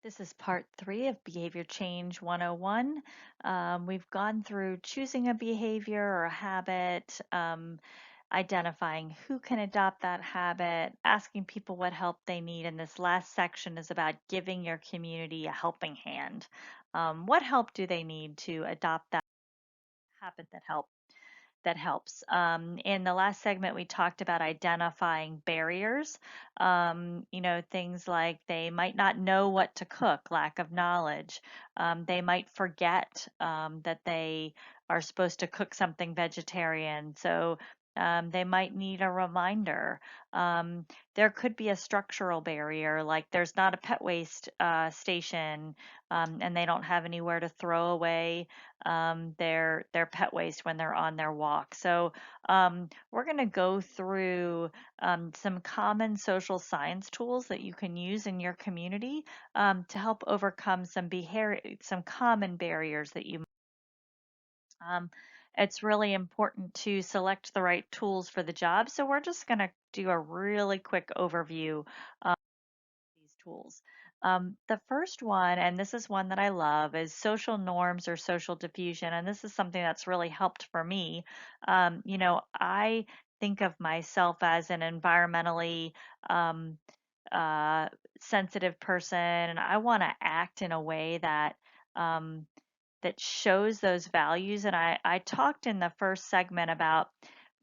This is part three of Behavior Change 101. We've gone through choosing a behavior or a habit, identifying who can adopt that habit, asking people what help they need. And this last section is about giving your community a helping hand. What help do they need to adopt that habit that helps. In the last segment, we talked about identifying barriers. Things like they might not know what to cook, lack of knowledge. They might forget that they are supposed to cook something vegetarian. So they might need a reminder. Um, there could be a structural barrier, like there's not a pet waste station and they don't have anywhere to throw away their pet waste when they're on their walk. So we're going to go through some common social science tools that you can use in your community to help overcome some common barriers that you. Um, it's really important to select the right tools for the job. So we're just going to do a really quick overview these tools. The first one, and this is one that I love, is social norms or social diffusion. And this is something that's really helped for me. I think of myself as an environmentally um, uh, sensitive person, and I want to act in a way um, that shows those values. And I talked in the first segment about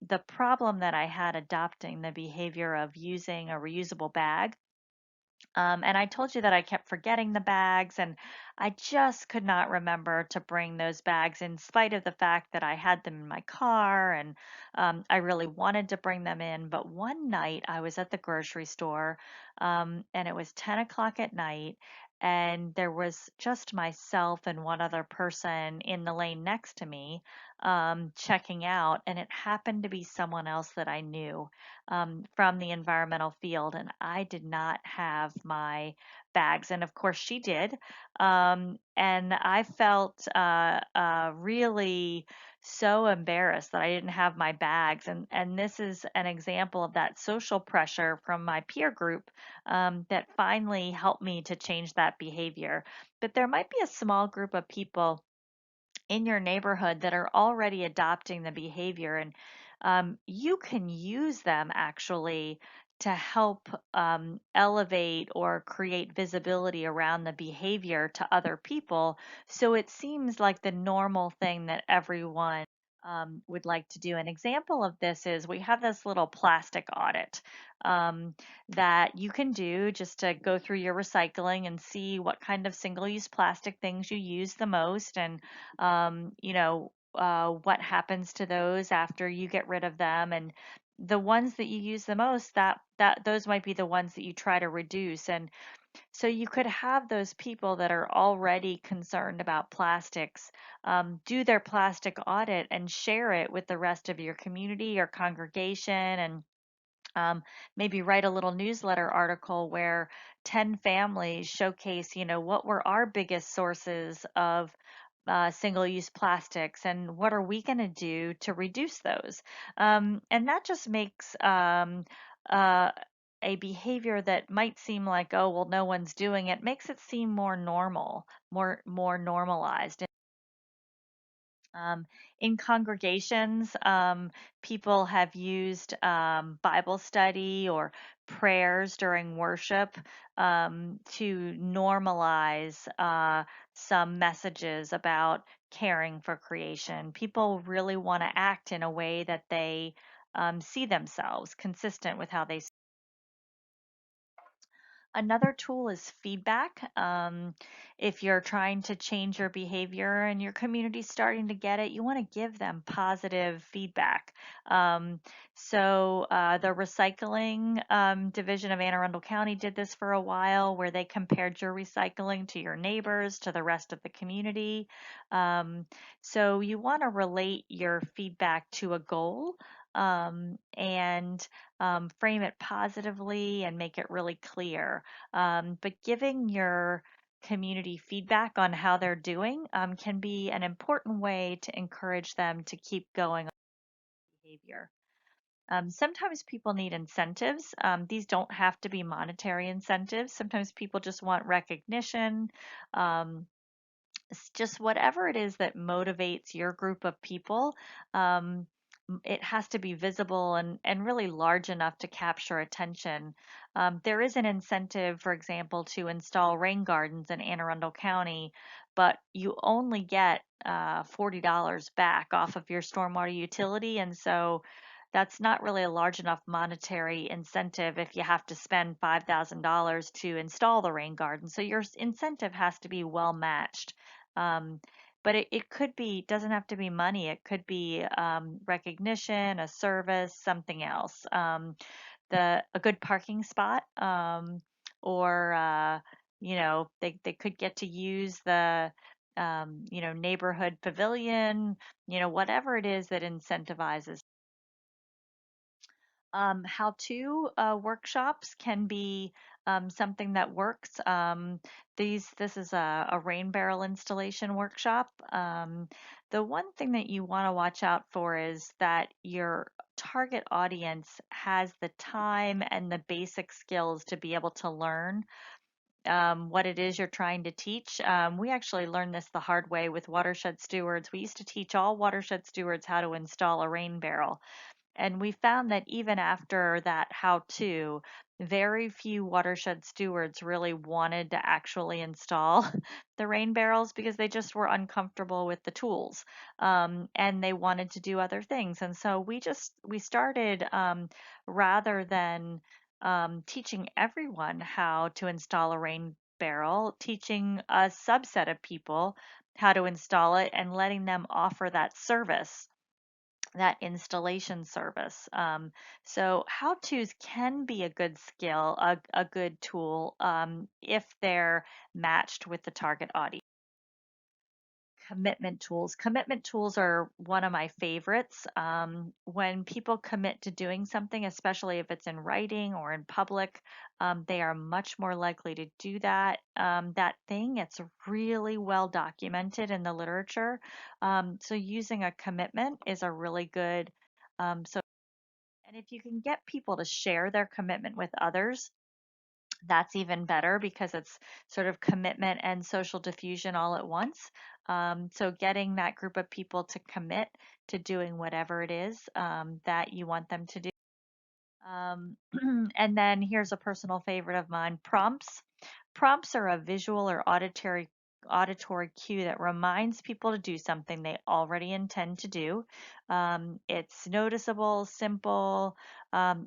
the problem that I had adopting the behavior of using a reusable bag. And I told you that I kept forgetting the bags, and I just could not remember to bring those bags in spite of the fact that I had them in my car and I really wanted to bring them in. But one night I was at the grocery store and it was 10 o'clock at night, and there was just myself and one other person in the lane next to me checking out, and it happened to be someone else that I knew from the environmental field, and I did not have my bags. And of course, she did. And I felt really so embarrassed that I didn't have my bags. And this is an example of that social pressure from my peer group that finally helped me to change that behavior. But there might be a small group of people in your neighborhood that are already adopting the behavior, and you can use them actually to help elevate or create visibility around the behavior to other people, so it seems like the normal thing that everyone would like to do. An example of this is we have this little plastic audit um, that you can do just to go through your recycling and see what kind of single-use plastic things you use the most, and what happens to those after you get rid of them. And the ones that you use the most, that those might be the ones that you try to reduce. And so you could have those people that are already concerned about plastics do their plastic audit and share it with the rest of your community or congregation, and maybe write a little newsletter article where 10 families showcase, what were our biggest sources of single-use plastics and what are we going to do to reduce those. And that just makes uh, a behavior that might seem like, oh, well, no one's doing it, makes it seem more normal, more normalized. Um, in congregations, people have used Bible study or prayers during worship to normalize some messages about caring for creation. People really want to act in a way that they see themselves consistent with how they. Another tool is feedback. If you're trying to change your behavior and your community's starting to get it, you want to give them positive feedback. Um, the recycling division of Anne Arundel County did this for a while, where they compared your recycling to your neighbors, to the rest of the community. So you want to relate your feedback to a goal and frame it positively and make it really clear. But giving your community feedback on how they're doing can be an important way to encourage them to keep going on behavior. Sometimes people need incentives. These don't have to be monetary incentives. Sometimes people just want recognition. Um, just whatever it is that motivates your group of people, um, it has to be visible and really large enough to capture attention. There is an incentive, for example, to install rain gardens in Anne Arundel County, but you only get $40 back off of your stormwater utility. And so that's not really a large enough monetary incentive if you have to spend $5,000 to install the rain garden. So your incentive has to be well matched. um, but it could be, doesn't have to be money. It could be recognition, a service, something else. A good parking spot, or they could get to use the neighborhood pavilion, whatever it is that incentivizes. How-to workshops can be something that works. This is a rain barrel installation workshop. The one thing that you want to watch out for is that your target audience has the time and the basic skills to be able to learn what it is you're trying to teach. We actually learned this the hard way with watershed stewards. We used to teach all watershed stewards how to install a rain barrel. And we found that even after that how to, very few watershed stewards really wanted to actually install the rain barrels because they just were uncomfortable with the tools, and they wanted to do other things. And so we started, rather than teaching everyone how to install a rain barrel, teaching a subset of people how to install it and letting them offer that service, that installation service. So how-tos can be a good skill, a good tool, if they're matched with the target audience. Commitment tools. Commitment tools are one of my favorites. When people commit to doing something, especially if it's in writing or in public, they are much more likely to do that thing. It's really well documented in the literature. So using a commitment is a really good. And if you can get people to share their commitment with others, that's even better because it's sort of commitment and social diffusion all at once. So getting that group of people to commit to doing whatever it is that you want them to do. Um, and then here's a personal favorite of mine, prompts. Prompts are a visual or auditory cue that reminds people to do something they already intend to do. It's noticeable, simple.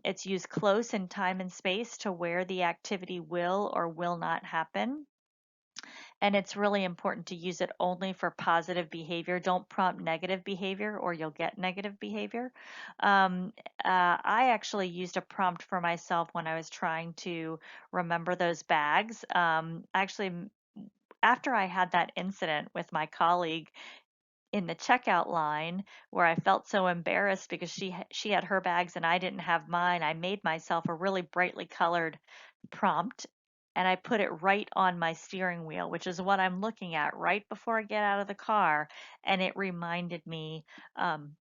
It's used close in time and space to where the activity will or will not happen. And it's really important to use it only for positive behavior. Don't prompt negative behavior or you'll get negative behavior. I actually used a prompt for myself when I was trying to remember those bags. Actually, after I had that incident with my colleague in the checkout line where I felt so embarrassed because she had her bags and I didn't have mine, I made myself a really brightly colored prompt and I put it right on my steering wheel, which is what I'm looking at right before I get out of the car. And it reminded me um,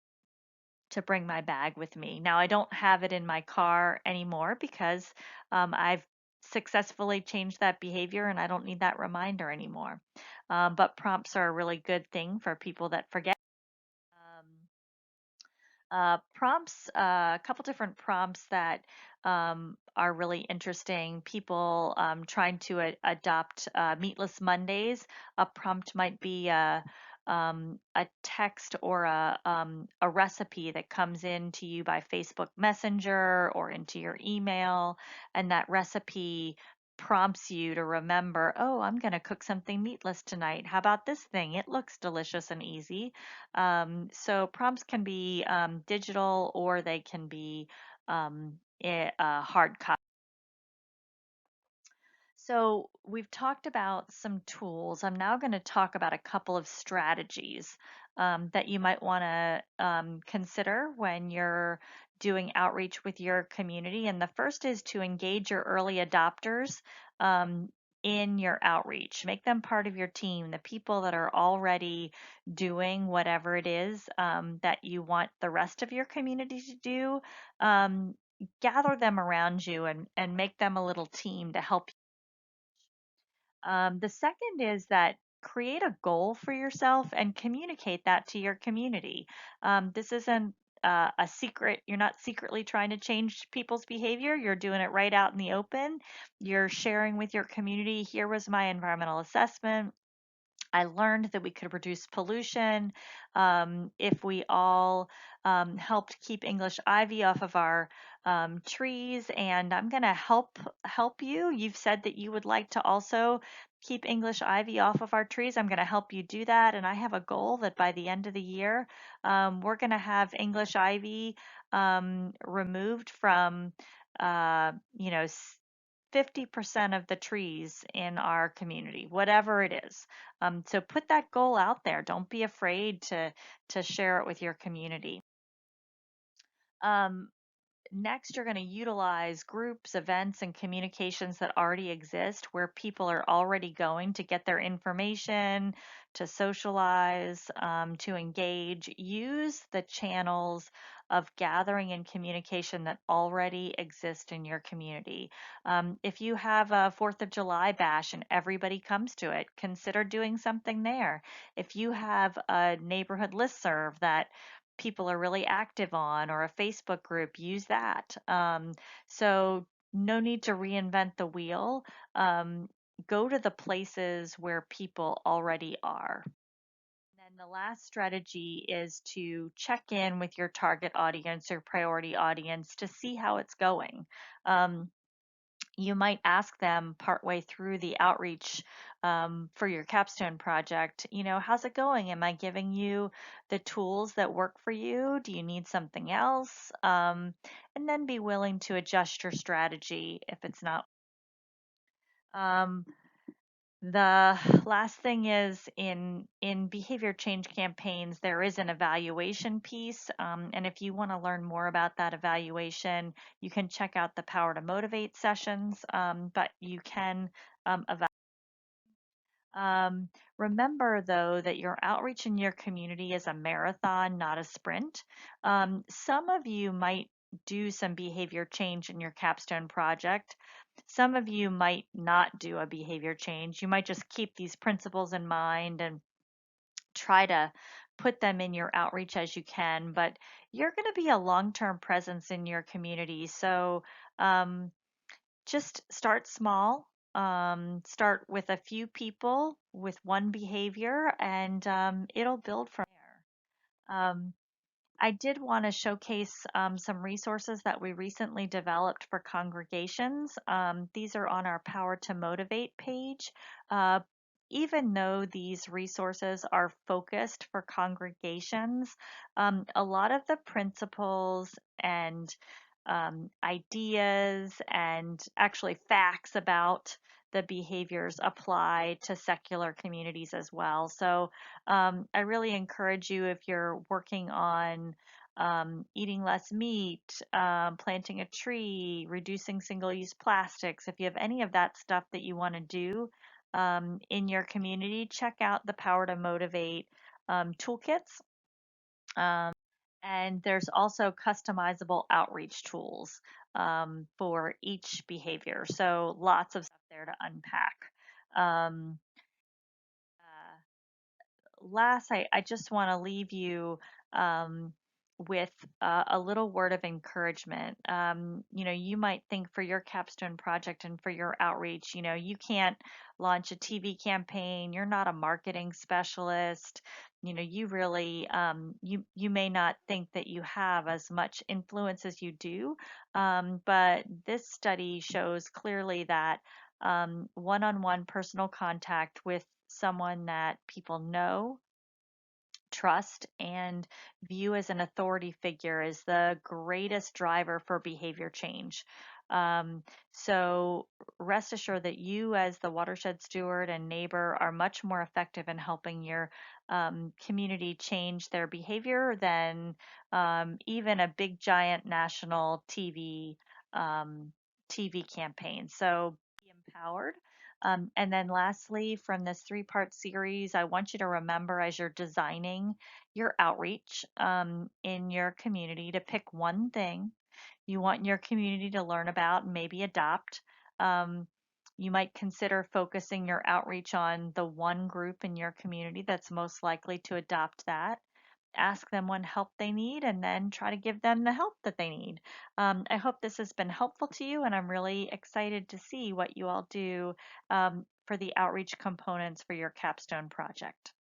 to bring my bag with me. Now, I don't have it in my car anymore because I've successfully changed that behavior and I don't need that reminder anymore. But prompts are a really good thing for people that forget. Um, Prompts, a couple different prompts that are really interesting. People trying to adopt Meatless Mondays. A prompt might be a text or a recipe that comes in to you by Facebook Messenger or into your email, and that recipe prompts you to remember, oh, I'm going to cook something meatless tonight. How about this thing? It looks delicious and easy. So prompts can be digital or they can be hard copy. So we've talked about some tools. I'm now going to talk about a couple of strategies that you might want to consider when you're doing outreach with your community. And the first is to engage your early adopters. Um, in your outreach. Make them part of your team, the people that are already doing whatever it is that you want the rest of your community to do. Gather them around you and make them a little team to help. The second is that create a goal for yourself and communicate that to your community. This isn't a secret. You're not secretly trying to change people's behavior. You're doing it right out in the open. You're sharing with your community, here was my environmental assessment. I learned that we could reduce pollution if we all helped keep English ivy off of our trees. And I'm going to help you. You've said that you would like to also keep English ivy off of our trees. I'm going to help you do that. And I have a goal that by the end of the year, we're going to have English ivy removed from, you know, 50% of the trees in our community, whatever it is. So put that goal out there. Don't be afraid to share it with your community. Um, Next, you're going to utilize groups, events, and communications that already exist where people are already going to get their information, to socialize, to engage. Use the channels of gathering and communication that already exist in your community. If you have a 4th of July bash and everybody comes to it, consider doing something there. If you have a neighborhood listserv that people are really active on or a Facebook group, use that. So no need to reinvent the wheel. Go to the places where people already are. And then the last strategy is to check in with your target audience or priority audience to see how it's going. Um, you might ask them partway through the outreach for your capstone project, how's it going? Am I giving you the tools that work for you? Do you need something else? And then be willing to adjust your strategy if it's not. Um, the last thing is in behavior change campaigns, there is an evaluation piece. And if you want to learn more about that evaluation, you can check out the Power to Motivate sessions, but you can evaluate. Remember, though, that your outreach in your community is a marathon, not a sprint. Some of you might do some behavior change in your capstone project. Some of you might not do a behavior change. You might just keep these principles in mind and try to put them in your outreach as you can, but you're going to be a long-term presence in your community. So um, just start small. Start with a few people with one behavior, and it'll build from there. I did want to showcase some resources that we recently developed for congregations. These are on our Power to Motivate page. Uh, Even though these resources are focused for congregations, a lot of the principles and ideas and actually facts about the behaviors apply to secular communities as well. So I really encourage you, if you're working on eating less meat, planting a tree, reducing single-use plastics, if you have any of that stuff that you want to do in your community, check out the Power to Motivate toolkits. And there's also customizable outreach tools for each behavior. So lots of stuff there to unpack. Um, uh, Last, I just want to leave you um, with a little word of encouragement. You might think for your capstone project and for your outreach, you can't launch a TV campaign. You're not a marketing specialist. You really, you may not think that you have as much influence as you do. But this study shows clearly that one-on-one personal contact with someone that people know, trust, and view as an authority figure is the greatest driver for behavior change. Um, so rest assured that you, as the watershed steward and neighbor, are much more effective in helping your community change their behavior than even a big giant national TV campaign. So be empowered. And then lastly, from this three-part series, I want you to remember as you're designing your outreach in your community to pick one thing you want your community to learn about and maybe adopt. Um, you might consider focusing your outreach on the one group in your community that's most likely to adopt that. Ask them what help they need and then try to give them the help that they need. I hope this has been helpful to you, and I'm really excited to see what you all do for the outreach components for your capstone project.